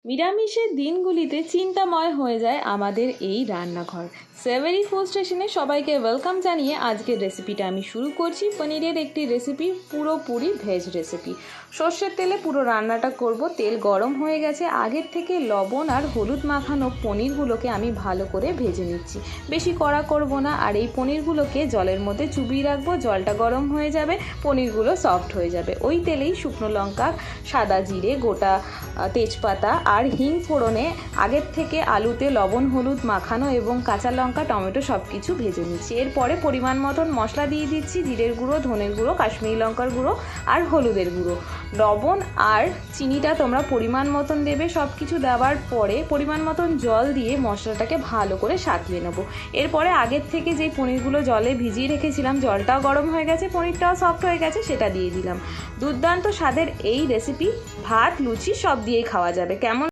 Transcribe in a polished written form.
নিরামিষের দিনগুলিতে চিন্তাময় হয়ে যায় আমাদের এই রান্নাঘর। সেভেরি ফুড স্টেশনে সবাইকে ওয়েলকাম জানিয়ে আজকের রেসিপিটা আমি শুরু করছি। পনিরের একটি রেসিপি, পুরোপুরি ভেজ রেসিপি। সর্ষের তেলে পুরো রান্নাটা করব। তেল গরম হয়ে গেছে, আগের থেকে লবণ আর হলুদ মাখানো পনিরগুলোকে আমি ভালো করে ভেজে নিচ্ছি। বেশি কড়া করব না, আর এই পনিরগুলোকে জলের মধ্যে চুবিয়ে রাখবো। জলটা গরম হয়ে যাবে, পনিরগুলো সফট হয়ে যাবে। ওই তেলেই শুকনো লঙ্কা, সাদা জিরে, গোটা তেজপাতা আর হিং ফোড়নে আগের থেকে আলুতে লবণ হলুদ মাখানো এবং কাঁচা লঙ্কা টমেটো সব কিছু ভেজে নিচ্ছি। এরপরে পরিমাণ মতন মশলা দিয়ে দিচ্ছি। জিরের গুঁড়ো, ধনের গুঁড়ো, কাশ্মীরি লঙ্কার গুঁড়ো আর হলুদের গুঁড়ো। লবণ আর চিনিটা তোমরা পরিমাণ মতন দেবে। সব কিছু দেওয়ার পরে পরিমাণ মতন জল দিয়ে মশলাটাকে ভালো করে সাঁতলিয়ে নেবো। এরপরে আগের থেকে যেই পনিরগুলো জলে ভিজিয়ে রেখেছিলাম, জলটাও গরম হয়ে গেছে, পনিরটাও সফট হয়ে গেছে, সেটা দিয়ে দিলাম। দুর্দান্ত স্বাদের এই রেসিপি ভাত লুচি সব দিয়েই খাওয়া যাবে। কেমন